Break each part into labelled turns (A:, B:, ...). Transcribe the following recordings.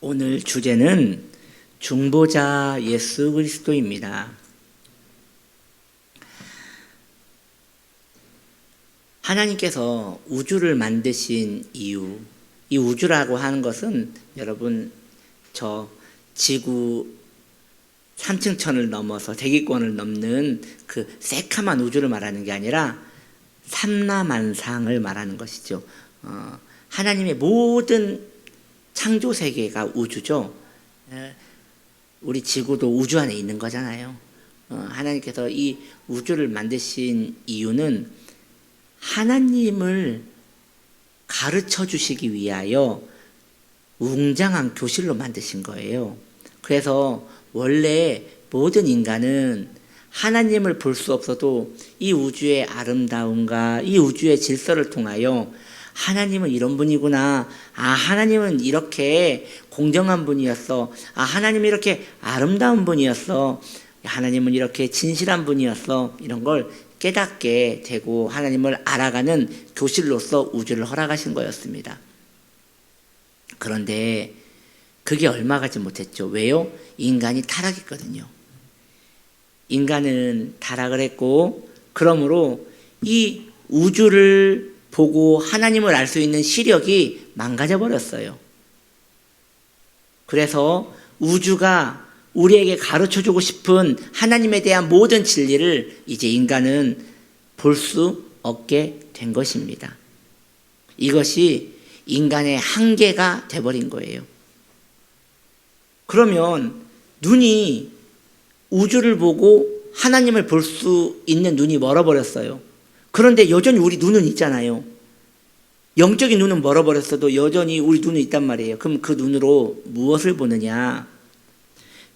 A: 오늘 주제는 중보자 예수 그리스도입니다. 하나님께서 우주를 만드신 이유, 이 우주라고 하는 것은 여러분 저 지구 3층천을 넘어서 대기권을 넘는 그 새카만 우주를 말하는 게 아니라 삼라만상을 말하는 것이죠. 하나님의 모든 창조 세계가 우주죠. 우리 지구도 우주 안에 있는 거잖아요. 하나님께서 이 우주를 만드신 이유는 하나님을 가르쳐 주시기 위하여 웅장한 교실로 만드신 거예요. 그래서 원래 모든 인간은 하나님을 볼 수 없어도 이 우주의 아름다움과 이 우주의 질서를 통하여 하나님은 이런 분이구나. 하나님은 이렇게 공정한 분이었어. 하나님은 이렇게 아름다운 분이었어. 하나님은 이렇게 진실한 분이었어. 이런 걸 깨닫게 되고 하나님을 알아가는 교실로서 우주를 허락하신 거였습니다. 그런데 그게 얼마 가지 못했죠. 왜요? 인간이 타락했거든요. 인간은 타락을 했고, 그러므로 이 우주를 보고 하나님을 알 수 있는 시력이 망가져 버렸어요. 그래서 우주가 우리에게 가르쳐주고 싶은 하나님에 대한 모든 진리를 이제 인간은 볼 수 없게 된 것입니다. 이것이 인간의 한계가 돼버린 거예요. 그러면 눈이 우주를 보고 하나님을 볼 수 있는 눈이 멀어버렸어요. 그런데 여전히 우리 눈은 있잖아요. 영적인 눈은 멀어버렸어도 여전히 우리 눈은 있단 말이에요. 그럼 그 눈으로 무엇을 보느냐?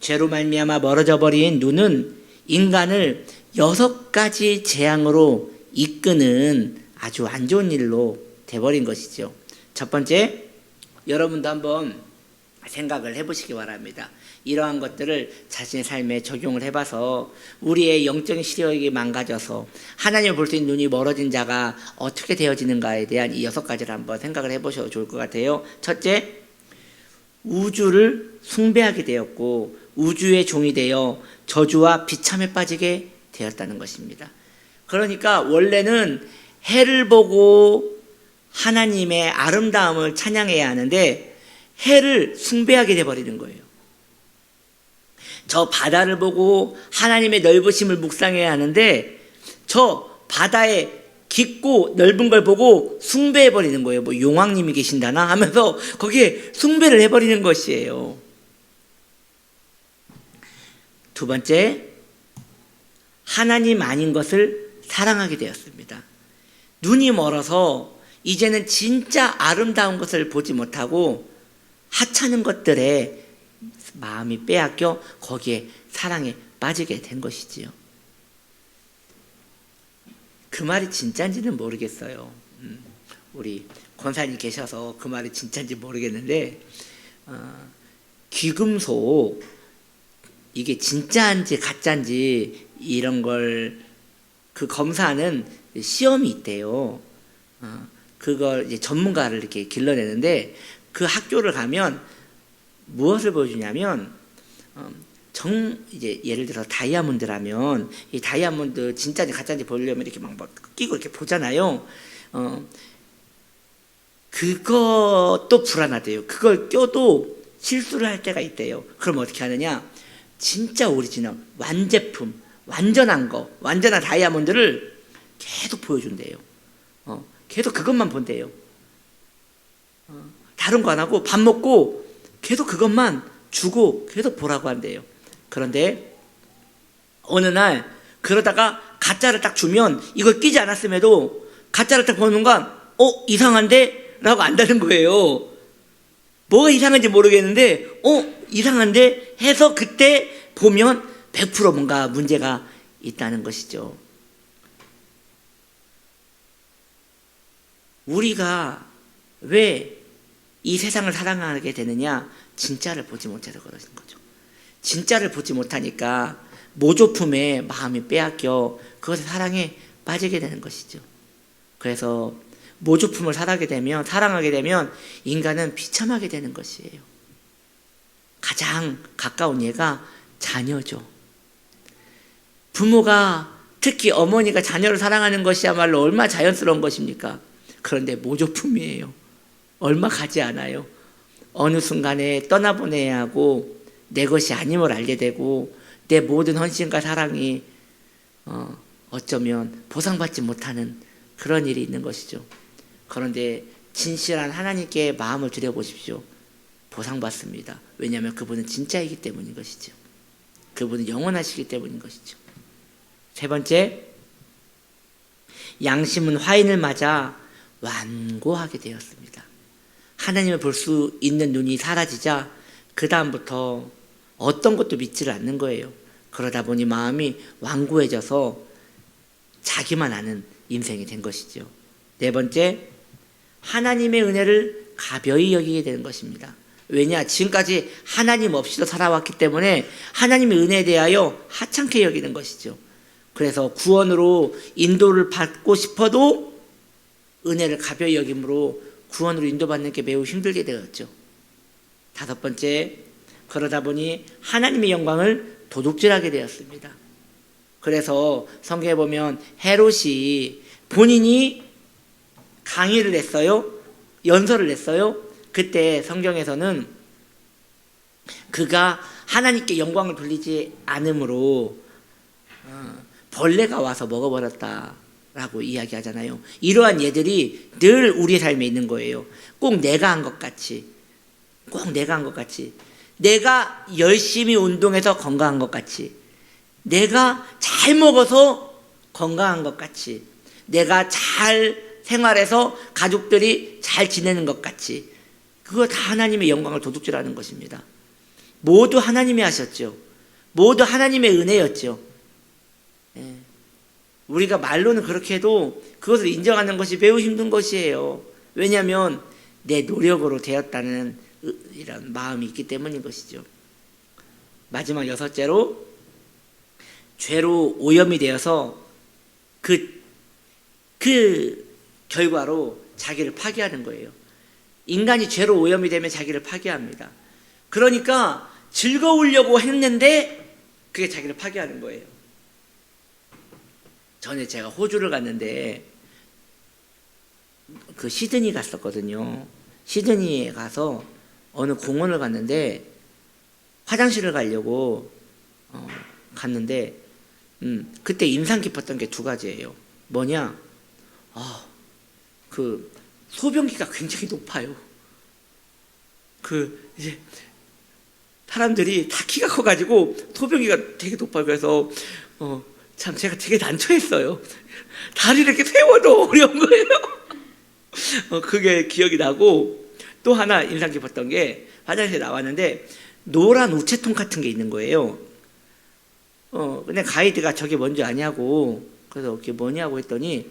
A: 죄로 말미암아 멀어져 버린 눈은 인간을 6가지 재앙으로 이끄는 아주 안 좋은 일로 돼버린 것이죠. 첫 번째, 여러분도 한번 생각을 해보시기 바랍니다. 이러한 것들을 자신의 삶에 적용을 해봐서 우리의 영적인 시력이 망가져서 하나님을 볼 수 있는 눈이 멀어진 자가 어떻게 되어지는가에 대한 이 6가지를 한번 생각을 해보셔도 좋을 것 같아요. 첫째, 우주를 숭배하게 되었고 우주의 종이 되어 저주와 비참에 빠지게 되었다는 것입니다. 그러니까 원래는 해를 보고 하나님의 아름다움을 찬양해야 하는데 해를 숭배하게 되어버리는 거예요. 저 바다를 보고 하나님의 넓으심을 묵상해야 하는데 저 바다의 깊고 넓은 걸 보고 숭배해버리는 거예요. 뭐 용왕님이 계신다나 하면서 거기에 숭배를 해버리는 것이에요. 두 번째, 하나님 아닌 것을 사랑하게 되었습니다. 눈이 멀어서 이제는 진짜 아름다운 것을 보지 못하고 하찮은 것들에 마음이 빼앗겨 거기에 사랑에 빠지게 된 것이지요. 그 말이 진짜인지는 모르겠어요. 우리 권사님 계셔서 그 말이 진짜인지 모르겠는데 귀금속 이게 진짜인지 가짜인지 이런 걸 그 검사하는 시험이 있대요. 그걸 이제 전문가를 이렇게 길러내는데 그 학교를 가면 무엇을 보여주냐면 이제 예를 들어 다이아몬드라면 이 다이아몬드 진짜인지 가짜인지 보려면 이렇게 막 끼고 이렇게 보잖아요. 그것도 불안하대요. 그걸 껴도 실수를 할 때가 있대요. 그럼 어떻게 하느냐? 진짜 오리지널 완제품, 완전한 거, 완전한 다이아몬드를 계속 보여준대요. 계속 그것만 본대요. 다른 거 안 하고 밥 먹고 계속 그것만 주고 계속 보라고 한대요. 그런데 어느 날 그러다가 가짜를 딱 주면 이걸 끼지 않았음에도 가짜를 딱 보는 순간 이상한데? 라고 안다는 거예요. 뭐가 이상한지 모르겠는데 이상한데? 해서 그때 보면 100% 뭔가 문제가 있다는 것이죠. 우리가 왜 이 세상을 사랑하게 되느냐? 진짜를 보지 못해서 그러신 거죠. 진짜를 보지 못하니까 모조품에 마음이 빼앗겨 그것의 사랑에 빠지게 되는 것이죠. 그래서 모조품을 사랑하게 되면 인간은 비참하게 되는 것이에요. 가장 가까운 예가 자녀죠. 부모가, 특히 어머니가 자녀를 사랑하는 것이야말로 얼마나 자연스러운 것입니까? 그런데 모조품이에요. 얼마 가지 않아요. 어느 순간에 떠나보내야 하고 내 것이 아님을 알게 되고 내 모든 헌신과 사랑이 어쩌면 보상받지 못하는 그런 일이 있는 것이죠. 그런데 진실한 하나님께 마음을 들여보십시오. 보상받습니다. 왜냐하면 그분은 진짜이기 때문인 것이죠. 그분은 영원하시기 때문인 것이죠. 세 번째, 양심은 화인을 맞아 완고하게 되었습니다. 하나님을 볼 수 있는 눈이 사라지자 그 다음부터 어떤 것도 믿지를 않는 거예요. 그러다 보니 마음이 완고해져서 자기만 아는 인생이 된 것이죠. 네 번째, 하나님의 은혜를 가벼이 여기게 되는 것입니다. 왜냐? 지금까지 하나님 없이도 살아왔기 때문에 하나님의 은혜에 대하여 하찮게 여기는 것이죠. 그래서 구원으로 인도를 받고 싶어도 은혜를 가벼이 여김으로 구원으로 인도받는 게 매우 힘들게 되었죠. 다섯 번째, 그러다 보니 하나님의 영광을 도둑질하게 되었습니다. 그래서 성경에 보면 헤롯이 본인이 강의를 했어요. 연설을 냈어요. 그때 성경에서는 그가 하나님께 영광을 돌리지 않으므로 벌레가 와서 먹어버렸다라고 이야기하잖아요. 이러한 예들이 늘 우리의 삶에 있는 거예요. 꼭 내가 한 것 같이, 내가 열심히 운동해서 건강한 것 같이, 내가 잘 먹어서 건강한 것 같이, 내가 잘 생활해서 가족들이 잘 지내는 것 같이, 그거 다 하나님의 영광을 도둑질하는 것입니다. 모두 하나님이 하셨죠. 모두 하나님의 은혜였죠. 우리가 말로는 그렇게 해도 그것을 인정하는 것이 매우 힘든 것이에요. 왜냐하면 내 노력으로 되었다는 이런 마음이 있기 때문인 것이죠. 마지막 여섯째로, 죄로 오염이 되어서 그 결과로 자기를 파괴하는 거예요. 인간이 죄로 오염이 되면 자기를 파괴합니다. 그러니까 즐거우려고 했는데 그게 자기를 파괴하는 거예요. 전에 제가 호주를 갔는데 그 시드니 갔었거든요. 시드니에 가서 어느 공원을 갔는데 화장실을 가려고 갔는데 그때 인상 깊었던 게 두 가지예요. 뭐냐? 그 소변기가 굉장히 높아요. 이제 사람들이 다 키가 커가지고 소변기가 되게 높아요. 그래서 참 제가 되게 난처했어요. 다리를 이렇게 세워도 어려운 거예요. 그게 기억이 나고, 또 하나 인상 깊었던 게 화장실에 나왔는데 노란 우체통 같은 게 있는 거예요. 근데 가이드가 저게 뭔지 아냐고, 그래서 그게 뭐냐고 했더니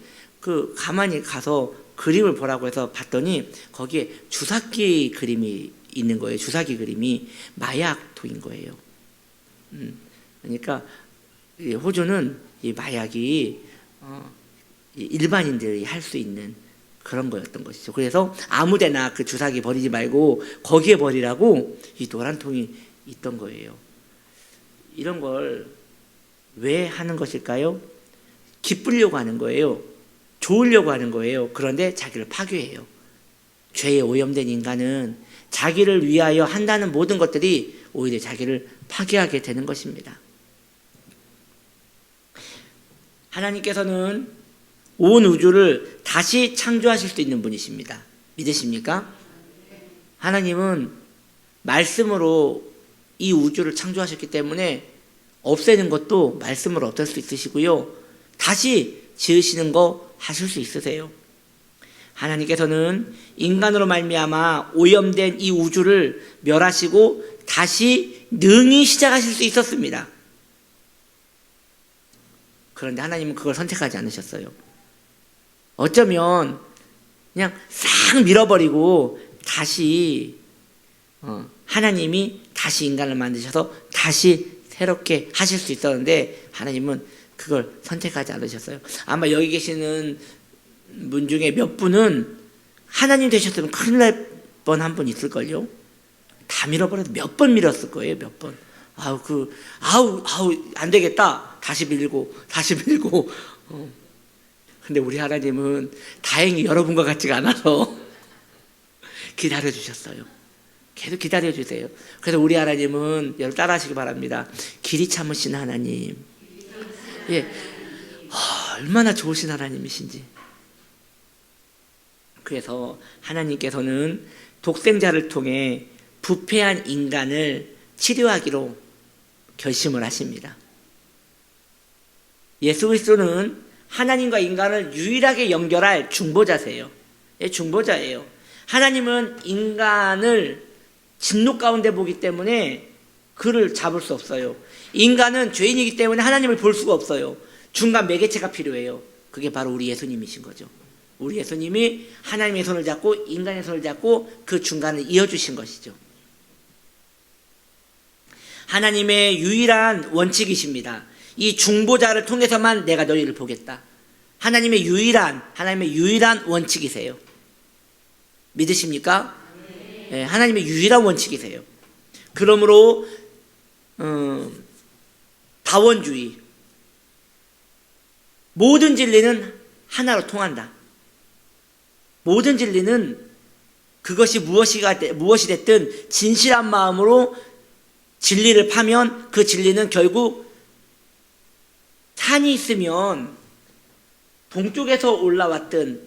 A: 가만히 가서 그림을 보라고 해서 봤더니 거기에 주사기 그림이 있는 거예요. 주사기 그림이 마약토인 거예요. 그러니까 호주는 이 마약이 일반인들이 할 수 있는 그런 거였던 것이죠. 그래서 아무데나 그 주사기 버리지 말고 거기에 버리라고 이 노란 통이 있던 거예요. 이런 걸 왜 하는 것일까요? 기쁘려고 하는 거예요. 좋으려고 하는 거예요. 그런데 자기를 파괴해요. 죄에 오염된 인간은 자기를 위하여 한다는 모든 것들이 오히려 자기를 파괴하게 되는 것입니다. 하나님께서는 온 우주를 다시 창조하실 수 있는 분이십니다. 믿으십니까? 하나님은 말씀으로 이 우주를 창조하셨기 때문에 없애는 것도 말씀으로 없앨 수 있으시고요. 다시 지으시는 거 하실 수 있으세요. 하나님께서는 인간으로 말미암아 오염된 이 우주를 멸하시고 다시 능히 시작하실 수 있었습니다. 그런데 하나님은 그걸 선택하지 않으셨어요. 어쩌면 그냥 싹 밀어버리고 다시 하나님이 다시 인간을 만드셔서 다시 새롭게 하실 수 있었는데 하나님은 그걸 선택하지 않으셨어요. 아마 여기 계시는 분 중에 몇 분은 하나님 되셨으면 큰일 날 뻔한 분 있을걸요. 다 밀어버려도 몇 번 밀었을 거예요. 몇 번. 아우 안 되겠다. 다시 밀고 다시 밀고. 근데 우리 하나님은 다행히 여러분과 같지가 않아서 기다려 주셨어요. 계속 기다려 주세요. 그래서 우리 하나님은 여러분 따라하시기 바랍니다. 길이 참으신 하나님. 예, 얼마나 좋으신 하나님이신지. 그래서 하나님께서는 독생자를 통해 부패한 인간을 치료하기로 결심을 하십니다. 예수 그리스도는 하나님과 인간을 유일하게 연결할 중보자세요. 예, 중보자예요. 하나님은 인간을 진노 가운데 보기 때문에 그를 잡을 수 없어요. 인간은 죄인이기 때문에 하나님을 볼 수가 없어요. 중간 매개체가 필요해요. 그게 바로 우리 예수님이신 거죠. 우리 예수님이 하나님의 손을 잡고 인간의 손을 잡고 그 중간을 이어주신 것이죠. 하나님의 유일한 원칙이십니다. 이 중보자를 통해서만 내가 너희를 보겠다. 하나님의 유일한 원칙이세요. 믿으십니까? 네, 하나님의 유일한 원칙이세요. 그러므로 다원주의, 모든 진리는 하나로 통한다. 모든 진리는 그것이 무엇이 됐든 진실한 마음으로 진리를 파면 그 진리는 결국 산이 있으면 동쪽에서 올라왔든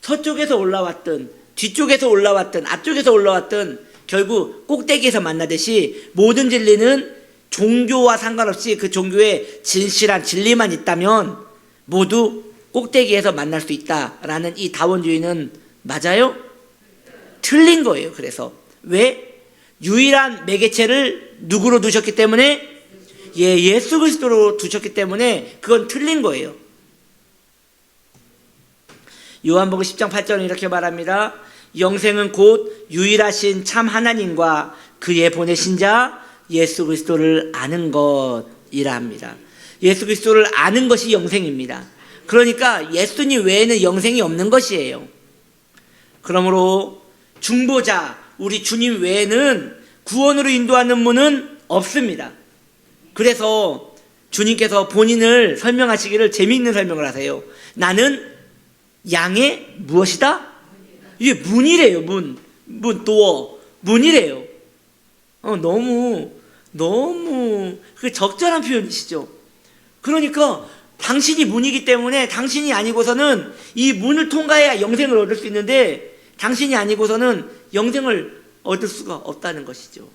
A: 서쪽에서 올라왔든 뒤쪽에서 올라왔든 앞쪽에서 올라왔든 결국 꼭대기에서 만나듯이 모든 진리는 종교와 상관없이 그 종교에 진실한 진리만 있다면 모두 꼭대기에서 만날 수 있다라는 이 다원주의는 맞아요? 틀린 거예요. 그래서 왜? 유일한 매개체를 누구로 두셨기 때문에? 예수 그리스도로 두셨기 때문에 그건 틀린 거예요. 요한복음 10장 8절은 이렇게 말합니다. 영생은 곧 유일하신 참 하나님과 그의 보내신 자 예수 그리스도를 아는 것이라 합니다. 예수 그리스도를 아는 것이 영생입니다. 그러니까 예수님 외에는 영생이 없는 것이에요. 그러므로 중보자, 우리 주님 외에는 구원으로 인도하는 문은 없습니다. 그래서 주님께서 본인을 설명하시기를 재미있는 설명을 하세요. 나는 양의 무엇이다? 이게 문이래요. 도어. 문이래요. 너무 그 적절한 표현이시죠. 그러니까 당신이 문이기 때문에 당신이 아니고서는 이 문을 통과해야 영생을 얻을 수 있는데 당신이 아니고서는 영생을 얻을 수가 없다는 것이죠.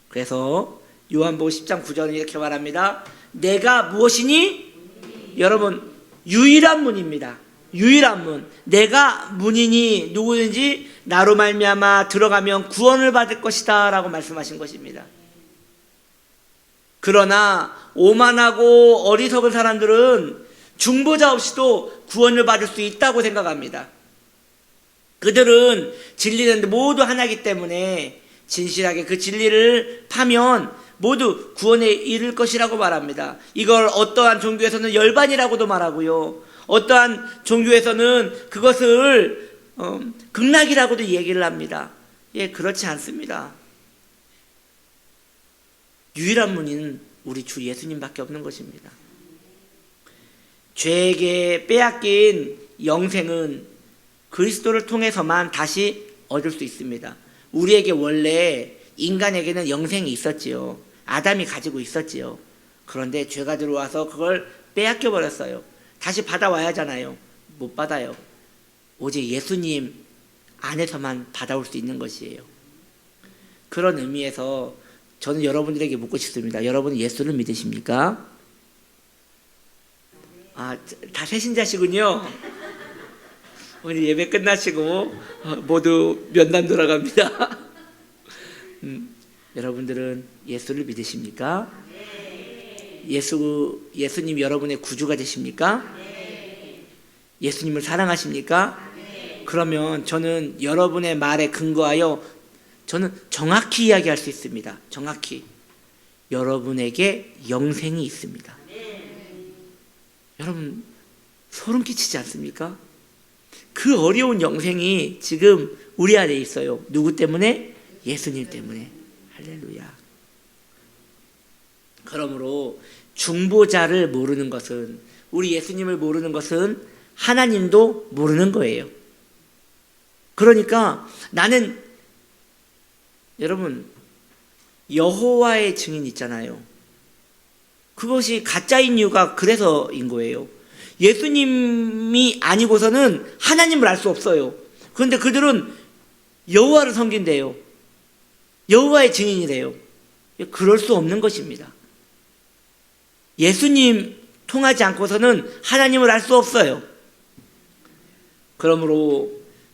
A: 그래서 요한복음 10장 9절은 이렇게 말합니다. 내가 무엇이니? 여러분, 유일한 문입니다. 유일한 문. 내가 문이니 누구든지 나로 말미암아 들어가면 구원을 받을 것이다 라고 말씀하신 것입니다. 그러나 오만하고 어리석은 사람들은 중보자 없이도 구원을 받을 수 있다고 생각합니다. 그들은 진리는 모두 하나이기 때문에 진실하게 그 진리를 파면 모두 구원에 이를 것이라고 말합니다. 이걸 어떠한 종교에서는 열반이라고도 말하고요. 어떠한 종교에서는 그것을 극락이라고도 얘기를 합니다. 예, 그렇지 않습니다. 유일한 문은 우리 주 예수님밖에 없는 것입니다. 죄에게 빼앗긴 영생은 그리스도를 통해서만 다시 얻을 수 있습니다. 우리에게 원래 인간에게는 영생이 있었지요. 아담이 가지고 있었지요. 그런데 죄가 들어와서 그걸 빼앗겨 버렸어요. 다시 받아와야 하잖아요. 못 받아요. 오직 예수님 안에서만 받아올 수 있는 것이에요. 그런 의미에서 저는 여러분들에게 묻고 싶습니다. 여러분은 예수를 믿으십니까? 다 새신자시군요. 오늘 예배 끝나시고 모두 면담 돌아갑니다. 여러분들은 예수를 믿으십니까? 예수님 여러분의 구주가 되십니까? 예수님을 사랑하십니까? 그러면 저는 여러분의 말에 근거하여 저는 정확히 이야기할 수 있습니다. 정확히 여러분에게 영생이 있습니다. 여러분 소름 끼치지 않습니까? 그 어려운 영생이 지금 우리 안에 있어요. 누구 때문에? 예수님 때문에. 할렐루야. 그러므로 중보자를 모르는 것은, 우리 예수님을 모르는 것은 하나님도 모르는 거예요. 그러니까 나는, 여러분, 여호와의 증인 있잖아요. 그것이 가짜인 이유가 그래서인 거예요. 예수님이 아니고서는 하나님을 알 수 없어요. 그런데 그들은 여호와를 섬긴대요. 여호와의 증인이래요. 그럴 수 없는 것입니다. 예수님 통하지 않고서는 하나님을 알 수 없어요. 그러므로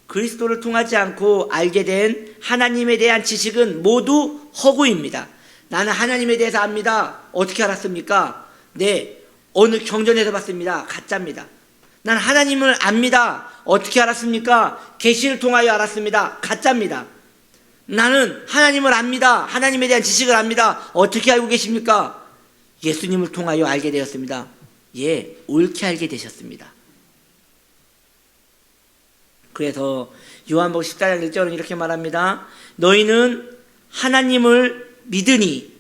A: 그리스도를 통하지 않고 알게 된 하나님에 대한 지식은 모두 허구입니다. 나는 하나님에 대해서 압니다. 어떻게 알았습니까? 네, 어느 경전에서 봤습니다. 가짜입니다. 나는 하나님을 압니다. 어떻게 알았습니까? 계시를 통하여 알았습니다. 가짜입니다. 나는 하나님을 압니다. 하나님에 대한 지식을 압니다. 어떻게 알고 계십니까? 예수님을 통하여 알게 되었습니다. 예, 옳게 알게 되셨습니다. 그래서 요한복음 14장 1절은 이렇게 말합니다. 너희는 하나님을 믿으니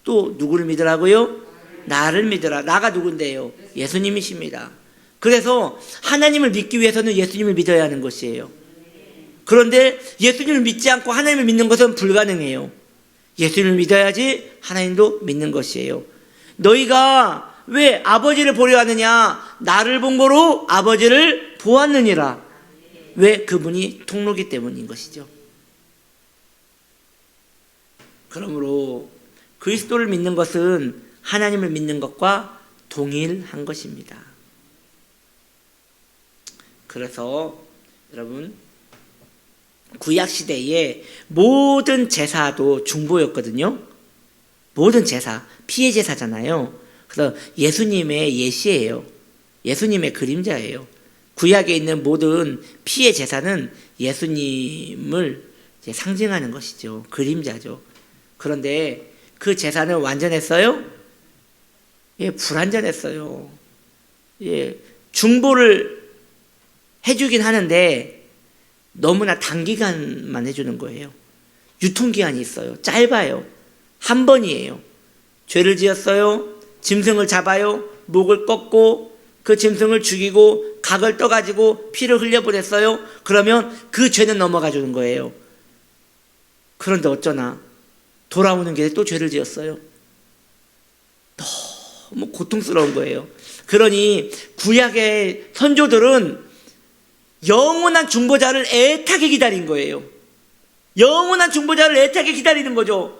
A: 또 누구를 믿으라고요? 나를 믿으라. 나가 누군데요? 예수님이십니다. 그래서 하나님을 믿기 위해서는 예수님을 믿어야 하는 것이에요. 그런데 예수님을 믿지 않고 하나님을 믿는 것은 불가능해요. 예수님을 믿어야지 하나님도 믿는 것이에요. 너희가 왜 아버지를 보려 하느냐? 나를 본 거로 아버지를 보았느니라. 왜? 그분이 통로기 때문인 것이죠. 그러므로 그리스도를 믿는 것은 하나님을 믿는 것과 동일한 것입니다. 그래서 여러분, 구약시대에 모든 제사도 중보였거든요. 모든 제사, 피해 제사잖아요. 그래서 예수님의 예시예요. 예수님의 그림자예요. 구약에 있는 모든 피해 제사는 예수님을 상징하는 것이죠. 그림자죠. 그런데 그 제사는 완전했어요? 예, 불완전했어요. 예, 중보를 해주긴 하는데 너무나 단기간만 해주는 거예요. 유통기한이 있어요. 짧아요. 한 번이에요. 죄를 지었어요. 짐승을 잡아요. 목을 꺾고 그 짐승을 죽이고 각을 떠가지고 피를 흘려보냈어요. 그러면 그 죄는 넘어가 주는 거예요. 그런데 어쩌나 돌아오는 길에 또 죄를 지었어요. 너무 고통스러운 거예요. 그러니 구약의 선조들은 영원한 중보자를 애타게 기다린 거예요. 영원한 중보자를 애타게 기다리는 거죠.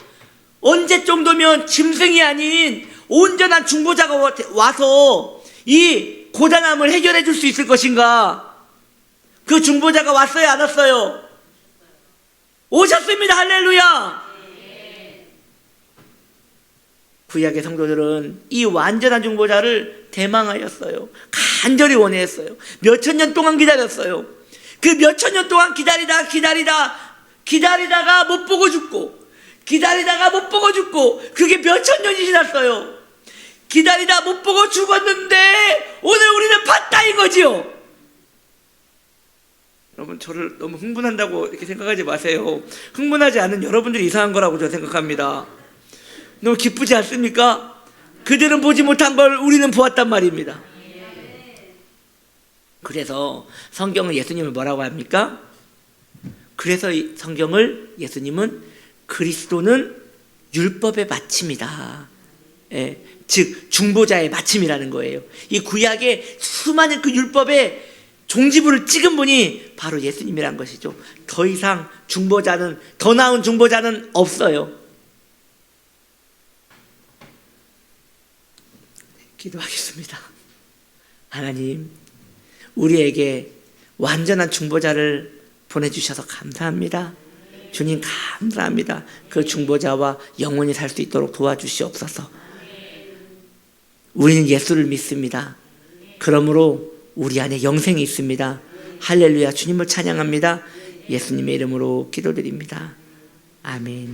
A: 언제 정도면 짐승이 아닌 온전한 중보자가 와서 이 고단함을 해결해 줄 수 있을 것인가? 그 중보자가 왔어요, 안 왔어요? 오셨습니다. 할렐루야. 구약의 성도들은 이 완전한 중보자를 대망하였어요. 간절히 원했어요. 몇천 년 동안 기다렸어요. 그 몇천 년 동안 기다리다가 못 보고 죽고, 기다리다가 못 보고 죽고, 그게 몇천 년이 지났어요. 기다리다 못 보고 죽었는데 오늘 우리는 봤다 이거지요. 여러분, 저를 너무 흥분한다고 이렇게 생각하지 마세요. 흥분하지 않은 여러분들이 이상한 거라고 저는 생각합니다. 너무 기쁘지 않습니까? 그들은 보지 못한 걸 우리는 보았단 말입니다. 그래서 성경은 예수님을 뭐라고 합니까? 그래서 이 성경을 예수님은 그리스도는 율법의 마침이다. 예, 즉 중보자의 마침이라는 거예요. 이 구약의 수많은 그 율법의 종지부를 찍은 분이 바로 예수님이란 것이죠. 더 이상 중보자는, 더 나은 중보자는 없어요. 기도하겠습니다. 하나님, 우리에게 완전한 중보자를 보내주셔서 감사합니다. 주님, 감사합니다. 그 중보자와 영원히 살 수 있도록 도와주시옵소서. 우리는 예수를 믿습니다. 그러므로 우리 안에 영생이 있습니다. 할렐루야. 주님을 찬양합니다. 예수님의 이름으로 기도드립니다. 아멘.